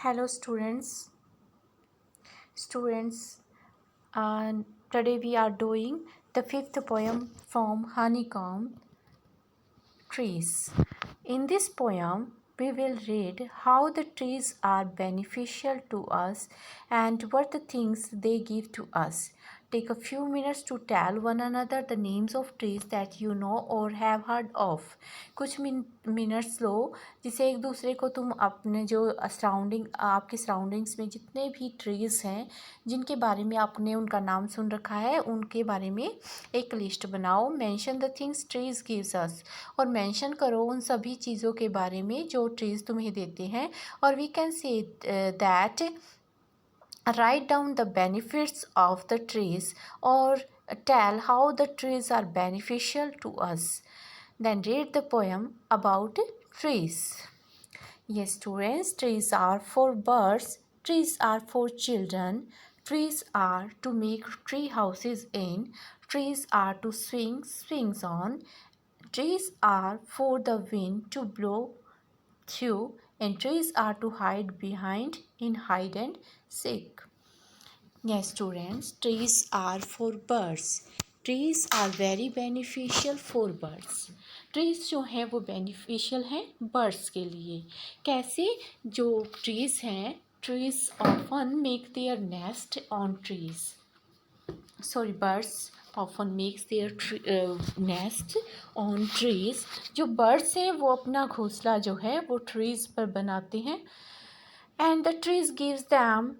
Hello students, and today we are doing the fifth poem from Honeycomb Trees. In this poem, we will read how the trees are beneficial to us and what the things they give to us. Take a few minutes to tell one another the names of trees that you know or have heard of. कुछ minutes लो जिसे एक दूसरे को तुम अपने जो आपके surroundings में जितने भी ट्रीज़ हैं जिनके बारे में आपने उनका नाम सुन रखा है उनके बारे में एक लिस्ट बनाओ. Mention the things trees gives us, और मेंशन करो उन सभी चीज़ों के बारे में जो ट्रीज़ तुम्हें देते हैं. और we can say that write down the benefits of the trees or tell how the trees are beneficial to us. Then read the poem about trees. Yes, students, trees are for birds, trees are for children, trees are to make tree houses in, trees are to swing swings on, trees are for the wind to blow through, and trees are to hide behind in hide and seek. Yes, students, trees are for birds. Trees are very beneficial for birds. Trees जो हैं वो beneficial हैं birds के लिए. कैसे? जो trees हैं, trees often make their nest on trees. birds often makes their nest on trees. जो बर्ड्स हैं वो अपना घोंसला जो है वो ट्रीज़ पर बनाते हैं. And the trees gives them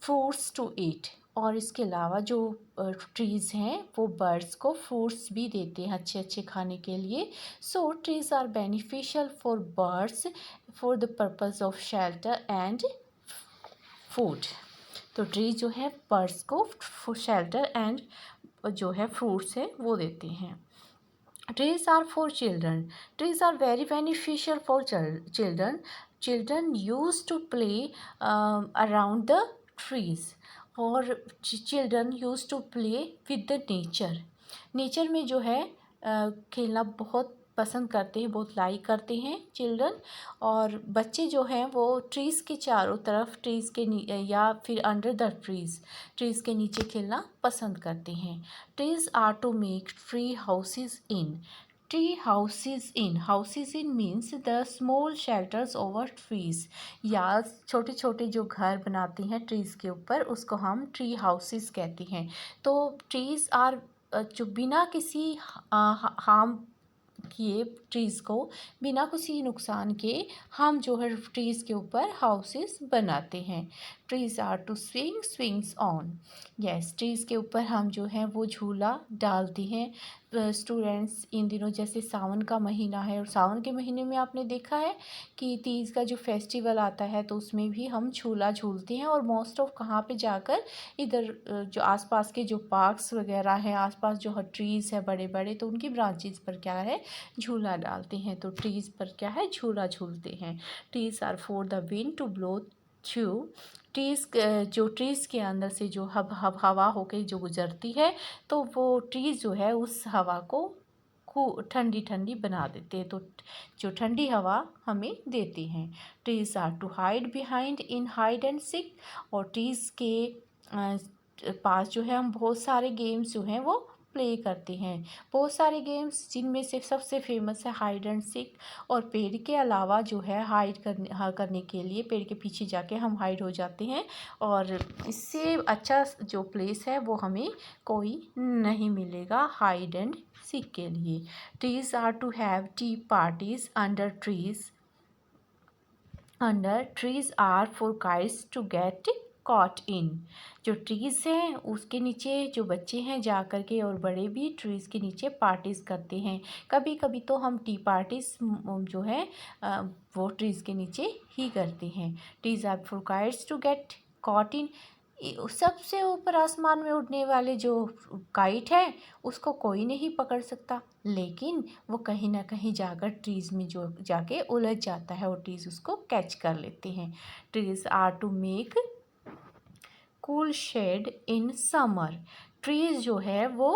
fruits to eat. और इसके अलावा जो ट्रीज़ हैं वो बर्ड्स को फ्रूट्स भी देते हैं अच्छे अच्छे खाने के लिए. So trees are beneficial for birds for the purpose of shelter and food. तो ट्रीज जो है बर्ड्स को शेल्टर एंड जो है फ्रूट्स है वो देते हैं. Trees are for children. Trees are very beneficial for children. Children use to play around the trees, और children use to play with the nature. Nature में जो है खेलना बहुत पसंद करते हैं, बहुत लाइक करते हैं चिल्ड्रन. और बच्चे जो हैं वो ट्रीज़ के चारों तरफ, ट्रीज़ के या फिर अंडर द ट्रीज़ के नीचे खेलना पसंद करते हैं. Trees are to make tree houses in. Tree houses in means the small shelters over trees, या छोटे छोटे जो घर बनाते हैं ट्रीज़ के ऊपर उसको हम ट्री हाउसेस कहते हैं. तो ट्रीज़ आर जो बिना किसी हार्म किए, ट्रीज़ को बिना किसी नुकसान के हम जो है ट्रीज़ के ऊपर हाउसेस बनाते हैं. Trees are to swings on. Yes, trees के ऊपर हम जो है वो झूला डालते हैं. स्टूडेंट्स, इन दिनों जैसे सावन का महीना है, और सावन के महीने में आपने देखा है कि तीज का जो फेस्टिवल आता है तो उसमें भी हम झूला झूलते हैं. और मोस्ट ऑफ कहाँ पे जाकर, इधर जो आसपास के जो पार्क्स वगैरह हैं, आसपास जो ट्रीज़ है बड़े बड़े, तो उनकी ब्रांचेस पर क्या है झूला डालते हैं. तो ट्रीज़ पर क्या है झूला झूलते हैं. Trees are for the wind to blow through. Trees के अंदर से जो हवा होकर जो गुजरती है तो वो ट्रीज़ जो है उस हवा को ठंडी ठंडी बना देते हैं. तो जो ठंडी हवा हमें देती हैं. Trees are to hide behind in hide and seek. और ट्रीज़ के पास जो है हम बहुत सारे गेम्स जो हैं वो प्ले करते हैं. बहुत सारे गेम्स जिनमें से सबसे फेमस है हाइड एंड सीक. और पेड़ के अलावा जो है हाइड करने के लिए पेड़ के पीछे जाके हम हाइड हो जाते हैं. और इससे अच्छा जो प्लेस है वो हमें कोई नहीं मिलेगा हाइड एंड सीक के लिए. Trees are to have tea parties under trees are for kites to get caught in. जो ट्रीज़ हैं उसके नीचे जो बच्चे हैं जा कर के, और बड़े भी ट्रीज़ के नीचे पार्टीज़ करते हैं. कभी कभी तो हम टी पार्टीज़ जो है वो ट्रीज़ के नीचे ही करते हैं. Trees are for kites to get caught in. सबसे ऊपर आसमान में उड़ने वाले जो काइट है उसको कोई नहीं पकड़ सकता, लेकिन वो कहीं ना कहीं जाकर ट्रीज़ में जो जाके उलझ जाता है और ट्रीज़ उसको कैच कर लेते हैं. Trees are to make cool shade in summer. Trees जो है वो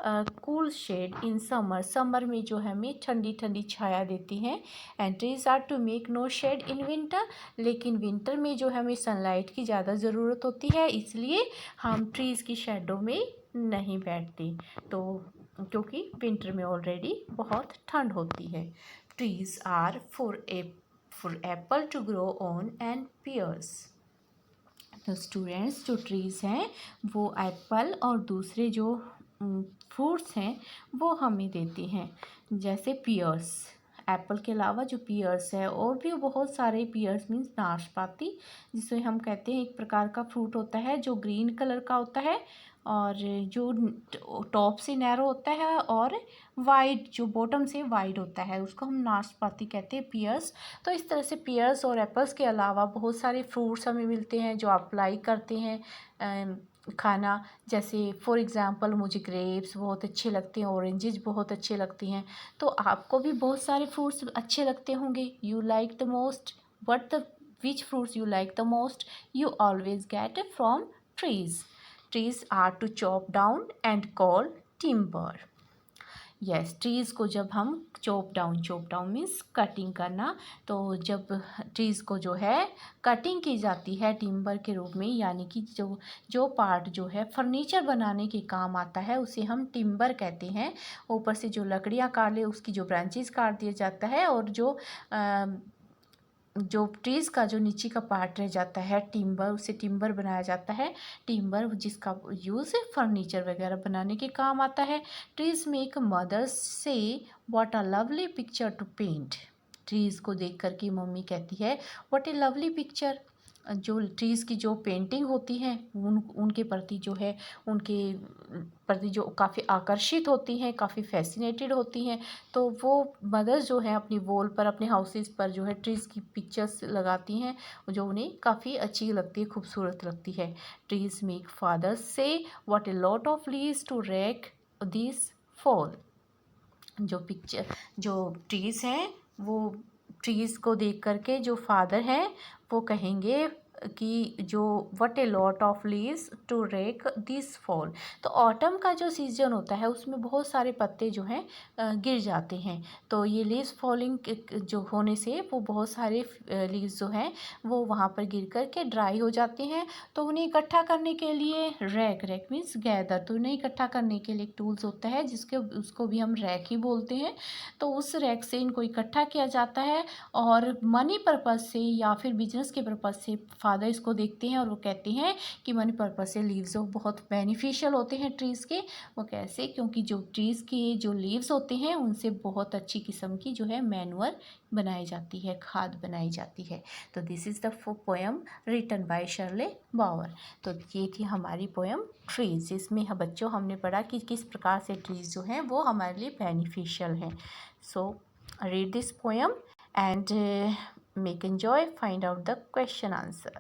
cool shade in summer, summer में जो हमें ठंडी ठंडी छाया देती हैं। And trees are to make no shade in winter, लेकिन विंटर में जो हमें सनलाइट की ज़्यादा ज़रूरत होती है, इसलिए हम ट्रीज़ की शेडो में नहीं बैठते, तो क्योंकि विंटर में ऑलरेडी बहुत ठंड होती है। Trees are for apple to grow on and pears. तो स्टूडेंट्स, जो ट्रीज़ हैं वो एप्पल और दूसरे जो फ्रूट्स हैं वो हमें देते हैं, जैसे पियर्स। एप्पल के अलावा जो पियर्स है, और भी बहुत सारे, पियर्स मीन्स नाशपाती, जिसे हम कहते हैं एक प्रकार का फ्रूट होता है जो ग्रीन कलर का होता है और जो टॉप से नैरो होता है और वाइड, जो बॉटम से वाइड होता है, उसको हम नाशपाती कहते हैं, पियर्स। तो इस तरह से पियर्स और एप्पल्स के अलावा बहुत सारे फ्रूट्स हमें मिलते हैं जो आप लाइक करते हैं खाना, जैसे फॉर एग्ज़ाम्पल मुझे ग्रेप्स बहुत अच्छे लगते हैं, ऑरेंजेस बहुत अच्छे लगती हैं। तो आपको भी बहुत सारे फ्रूट्स अच्छे लगते होंगे। You like the most, what the which fruits you like the most, you always get from trees. Trees are to chop down and call timber. Yes, trees को जब हम चॉप डाउन मीन्स कटिंग करना, तो जब trees को जो है cutting की जाती है टिम्बर के रूप में, यानी कि जो पार्ट जो है फर्नीचर बनाने के काम आता है उसे हम टिम्बर कहते हैं। ऊपर से जो लकड़ियाँ काट ले उसकी जो ब्रांचेस काट दिया जाता है, और जो ट्रीज़ का जो नीचे का पार्ट रह जाता है टिम्बर, उसे टिम्बर बनाया जाता है। टिम्बर जिसका यूज़ फर्नीचर वगैरह बनाने के काम आता है। Trees make mothers say what a lovely picture to paint. Trees को देख कर के मम्मी कहती है व्हाट ए लवली पिक्चर। जो ट्रीज़ की जो पेंटिंग होती हैं उनके प्रति जो है, उनके प्रति जो काफ़ी आकर्षित होती हैं, काफ़ी फैसिनेटेड होती हैं, तो वो मदर्स जो है अपनी वॉल पर, अपने हाउसेस पर जो है ट्रीज़ की पिक्चर्स लगाती हैं, जो उन्हें काफ़ी अच्छी लगती है, खूबसूरत लगती है। Trees make fathers say what a lot of leaves to rake this fall. जो ट्रीज़ हैं वो ट्रीज़ को देख करके जो फादर हैं वो कहेंगे कि जो what a lot of leaves to rake this fall. तो ऑटम का जो सीजन होता है उसमें बहुत सारे पत्ते जो हैं गिर जाते हैं, तो ये लीव्स फॉलिंग जो होने से वो बहुत सारे लीव्स जो हैं वो वहाँ पर गिर कर के ड्राई हो जाते हैं। तो उन्हें इकट्ठा करने के लिए रैक मीन्स गैदर, तो उन्हें इकट्ठा करने के लिए एक टूल्स होता है जिसके उसको भी हम रैक ही बोलते हैं। तो उस रैक से इनको इकट्ठा किया जाता है, और मनी पर्पज़ से या फिर बिजनेस के पर्पज़ से फादर इसको देखते हैं और वो कहते हैं कि मनी पर्पज़ से लीव्स बहुत बेनिफिशियल होते हैं ट्रीज़ के। वो कैसे? क्योंकि जो ट्रीज़ के जो लीव्स होते हैं उनसे बहुत अच्छी किस्म की जो है मैनुअर बनाई जाती है, खाद बनाई जाती है। तो this is the poem written by Shirley Bauer. तो ये थी हमारी पोएम ट्रीज़, जिसमें बच्चों हमने पढ़ा कि किस प्रकार से ट्रीज़ जो हैं वो हमारे लिए बेनिफिशियल हैं। So read this poem and make enjoy, find out the question answer.